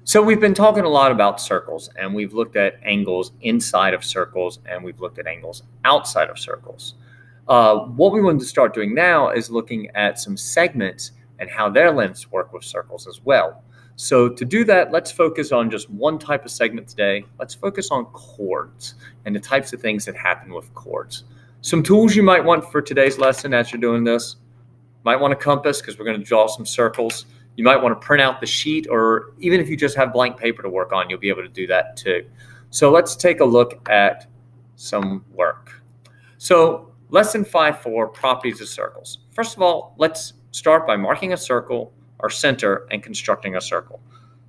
So we've been talking a lot about circles, and we've looked at angles inside of circles, and we've looked at angles outside of circles. What we want to start doing now is looking at some segments and how their lengths work with circles as well. So to do that, let's focus on just one type of segment today. Let's focus on chords and the types of things that happen with chords. Some tools you might want for today's lesson as you're doing this. Might want a compass because we're going to draw some circles. You might want to print out the sheet, or even if you just have blank paper to work on, you'll be able to do that too. So let's take a look at some work. So lesson 5.4, properties of circles. First of all, let's start by marking a circle, our center, and constructing a circle.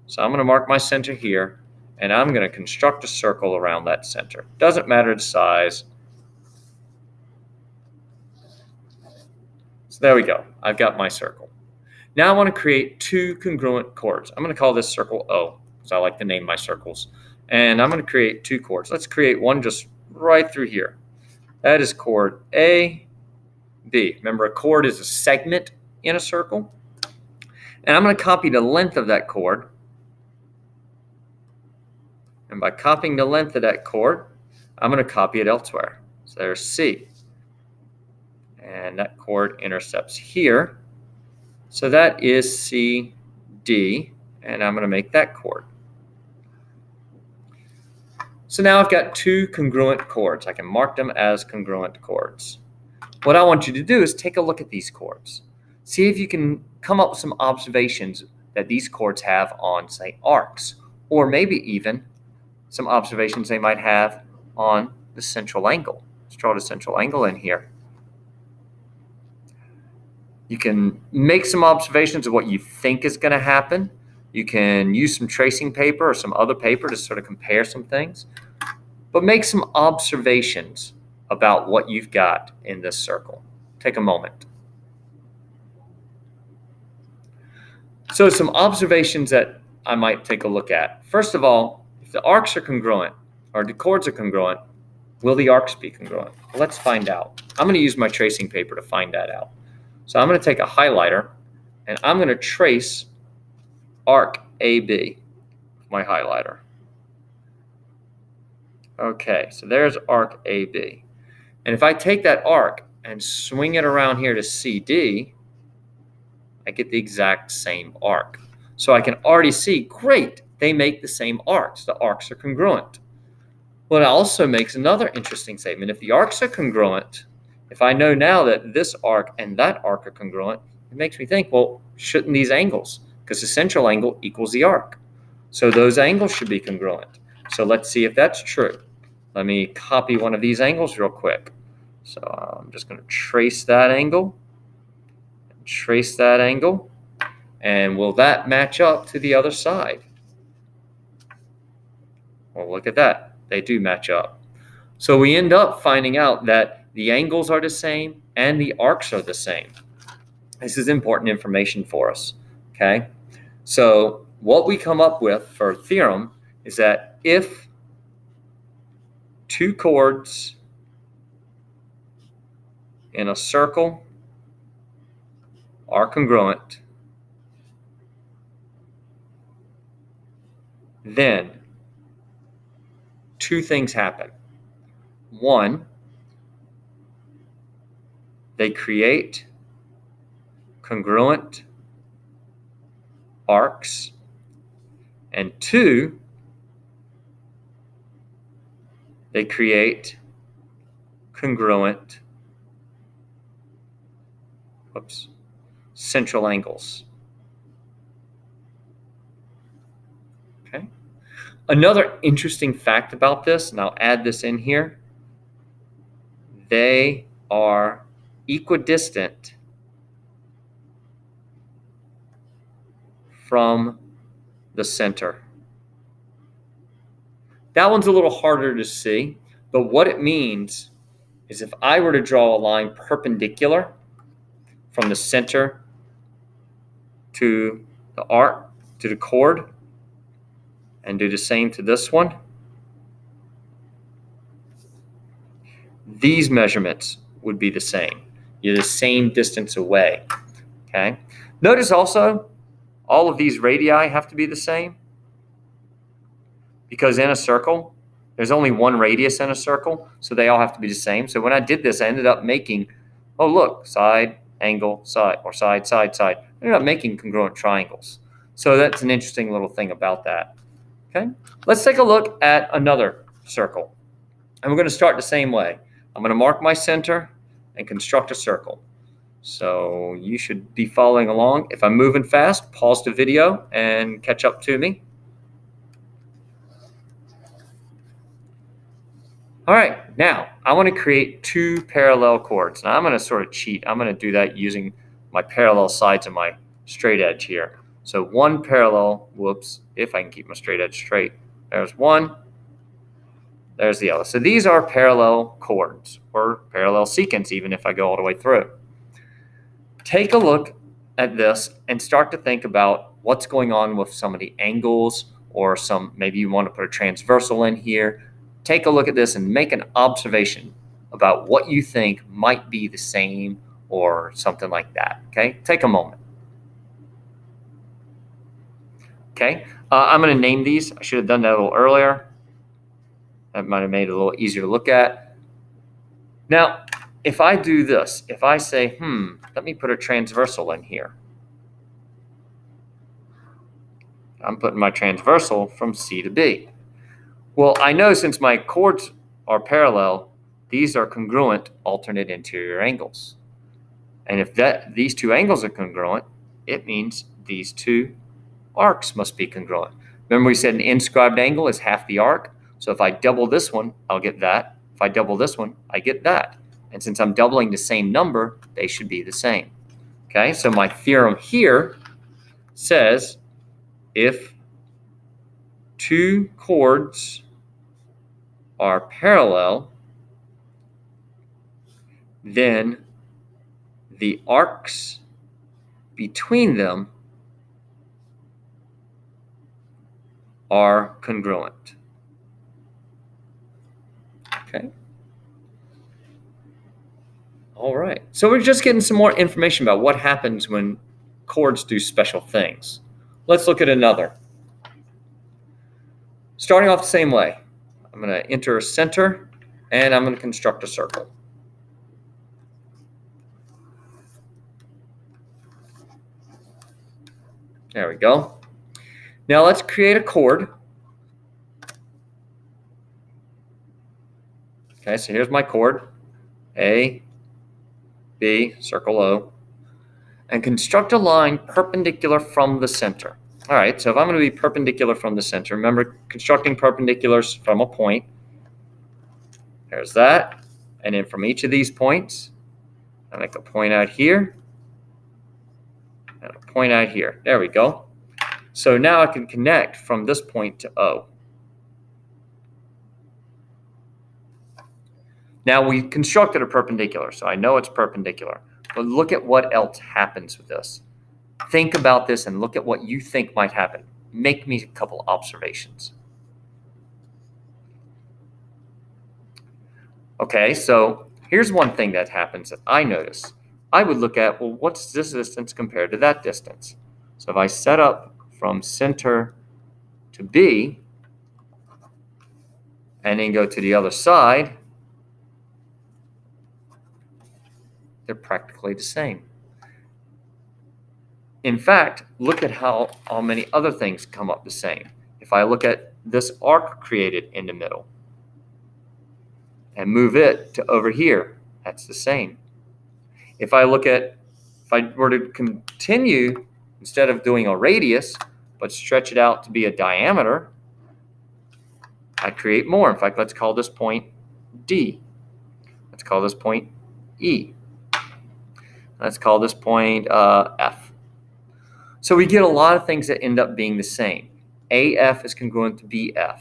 So I'm going to mark my center here, and I'm going to construct a circle around that center. Doesn't matter the size. So there we go. I've got my circle. Now I want to create two congruent chords. I'm going to call this circle O, because I like to name my circles. And I'm going to create two chords. Let's create one just right through here. That is chord A, B. Remember, a chord is a segment in a circle. And I'm going to copy the length of that chord. And by copying the length of that chord, I'm going to copy it elsewhere. So there's C. And that chord intercepts here. So that is C, D, and I'm going to make that chord. So now I've got two congruent chords. I can mark them as congruent chords. What I want you to do is take a look at these chords. See if you can come up with some observations that these chords have on, say, arcs, or maybe even some observations they might have on the central angle. Let's draw the central angle in here. You can make some observations of what you think is going to happen. You can use some tracing paper or some other paper to sort of compare some things. But make some observations about what you've got in this circle. Take a moment. So some observations that I might take a look at. First of all, if the arcs are congruent, or the chords are congruent, will the arcs be congruent? Well, let's find out. I'm going to use my tracing paper to find that out. So I'm going to take a highlighter, and I'm going to trace arc AB with my highlighter. Okay, so there's arc AB. And if I take that arc and swing it around here to CD, I get the exact same arc. So I can already see, great, they make the same arcs. The arcs are congruent. Well, it also makes another interesting statement. If the arcs are congruent, if I know now that this arc and that arc are congruent, it makes me think, well, shouldn't these angles? Because the central angle equals the arc. So those angles should be congruent. So let's see if that's true. Let me copy one of these angles real quick. So I'm just going to trace that angle. Trace that angle. And will that match up to the other side? Well, look at that. They do match up. So we end up finding out that the angles are the same and the arcs are the same. This is important information for us, okay? So what we come up with for a theorem is that if two chords in a circle are congruent, then two things happen. One, they create congruent arcs. And two, they create congruent central angles. Okay. Another interesting fact about this, and I'll add this in here, they are equidistant from the center. That one's a little harder to see, but what it means is if I were to draw a line perpendicular from the center to the arc, to the chord, and do the same to this one, these measurements would be the same. You're the same distance away, okay? Notice also, all of these radii have to be the same. because in a circle, there's only one radius in a circle, so they all have to be the same. So when I did this, I ended up making, oh look, side, angle, side, or side, side, side. I ended up making congruent triangles. So that's an interesting little thing about that. Okay, let's take a look at another circle. And we're going to start the same way. I'm going to mark my center and construct a circle. So you should be following along. If I'm moving fast, pause the video and catch up to me. All right, now I want to create two parallel chords. Now I'm going to sort of cheat. I'm going to do that using my parallel sides of my straight edge here. So one parallel, whoops, if I can keep my straight edge straight. There's one, there's the other. So these are parallel chords, or parallel secants, even if I go all the way through. Take a look at this and start to think about what's going on with some of the angles, or maybe you want to put a transversal in here. Take a look at this and make an observation about what you think might be the same or something like that. Okay, take a moment. Okay, I'm going to name these. I should have done that a little earlier. That might have made it a little easier to look at. Now, if I do this, if I say, let me put a transversal in here. I'm putting my transversal from C to B. Well, I know since my chords are parallel, these are congruent alternate interior angles. And if these two angles are congruent, it means these two arcs must be congruent. Remember we said an inscribed angle is half the arc. So if I double this one, I'll get that. If I double this one, I get that. And since I'm doubling the same number, they should be the same. Okay, so my theorem here says if two chords are parallel, then the arcs between them are congruent. Okay. All right. So we're just getting some more information about what happens when chords do special things. Let's look at another. Starting off the same way. I'm going to enter a center, and I'm going to construct a circle. There we go. Now let's create a chord. Okay, so here's my chord. A, B, circle O. And construct a line perpendicular from the center. All right, so if I'm going to be perpendicular from the center, remember constructing perpendiculars from a point. There's that. And then from each of these points, I make a point out here and a point out here. There we go. So now I can connect from this point to O. Now we constructed a perpendicular, so I know it's perpendicular. But look at what else happens with this. Think about this and look at what you think might happen. Make me a couple observations. Okay, so here's one thing that happens that I notice. I would look at, well, what's this distance compared to that distance? So if I set up from center to B and then go to the other side, they're practically the same. In fact, look at how many other things come up the same. If I look at this arc created in the middle and move it to over here, that's the same. If I were to continue, instead of doing a radius, but stretch it out to be a diameter, I create more. In fact, let's call this point D. Let's call this point E. Let's call this point F. So we get a lot of things that end up being the same. AF is congruent to BF.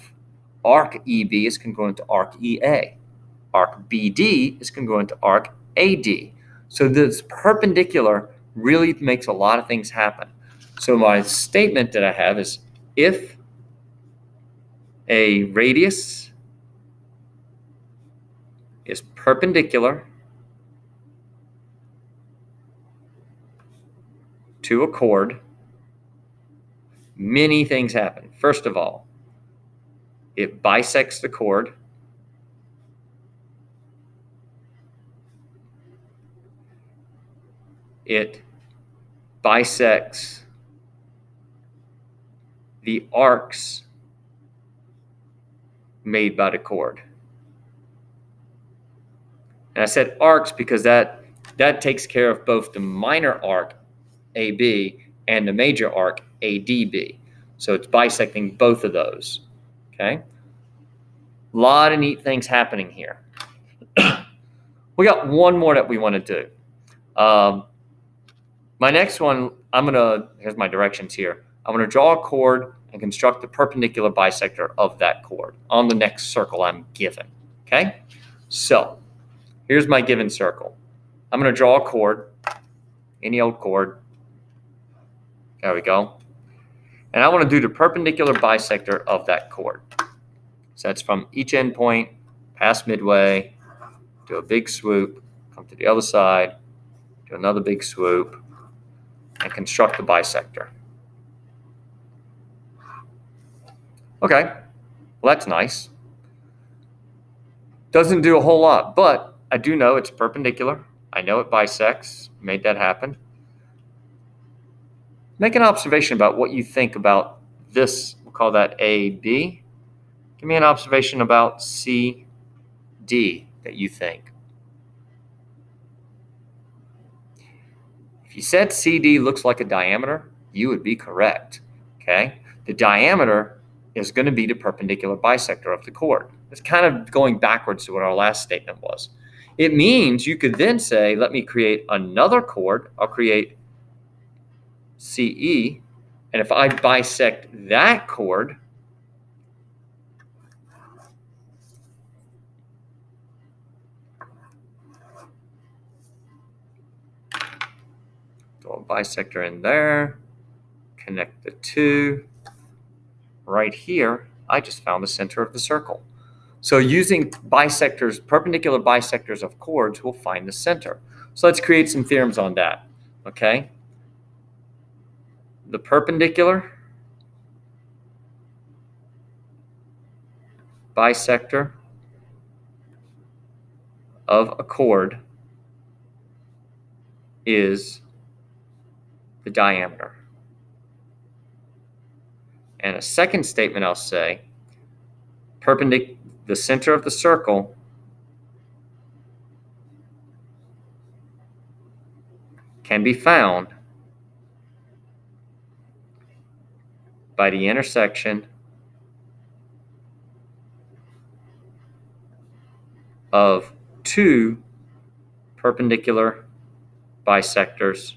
Arc EB is congruent to arc EA. Arc BD is congruent to arc AD. So this perpendicular really makes a lot of things happen. So my statement that I have is if a radius is perpendicular to a chord, many things happen. First of all, It bisects the chord. It bisects the arcs made by the chord. And I said arcs because that takes care of both the minor arc, AB, and the major arc, ADB. So it's bisecting both of those, okay? A lot of neat things happening here. We got one more that we want to do. My next one, here's my directions here. I'm going to draw a chord and construct the perpendicular bisector of that chord on the next circle I'm given, okay? So here's my given circle. I'm going to draw a chord, any old chord. There we go. And I want to do the perpendicular bisector of that chord. So that's from each endpoint, past midway, do a big swoop, come to the other side, do another big swoop, and construct the bisector. Okay, well, that's nice. Doesn't do a whole lot, but I do know it's perpendicular. I know it bisects, made that happen. Make an observation about what you think about this. We'll call that AB. Give me an observation about CD that you think. If you said CD looks like a diameter, you would be correct, okay? The diameter is going to be the perpendicular bisector of the chord. It's kind of going backwards to what our last statement was. It means you could then say, let me create another chord. I'll create CE, and if I bisect that chord, throw a bisector in there, connect the two. Right here, I just found the center of the circle. So using bisectors, perpendicular bisectors of chords, we'll find the center. So let's create some theorems on that, okay? The perpendicular bisector of a chord is the diameter. And a second statement I'll say, the center of the circle can be found by the intersection of two perpendicular bisectors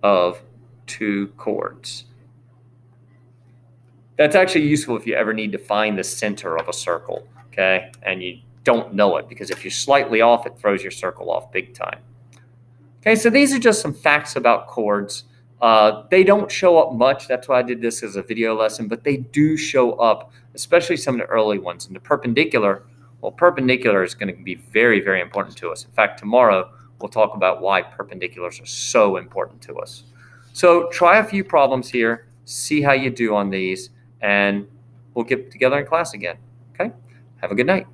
of two chords. That's actually useful if you ever need to find the center of a circle, okay? And you don't know it, because if you're slightly off, it throws your circle off big time. Okay, so these are just some facts about chords. They don't show up much. That's why I did this as a video lesson, but they do show up, especially some of the early ones. And the perpendicular, well, perpendicular is going to be very, very important to us. In fact, tomorrow we'll talk about why perpendiculars are so important to us. So try a few problems here, see how you do on these, and we'll get together in class again. Okay? Have a good night.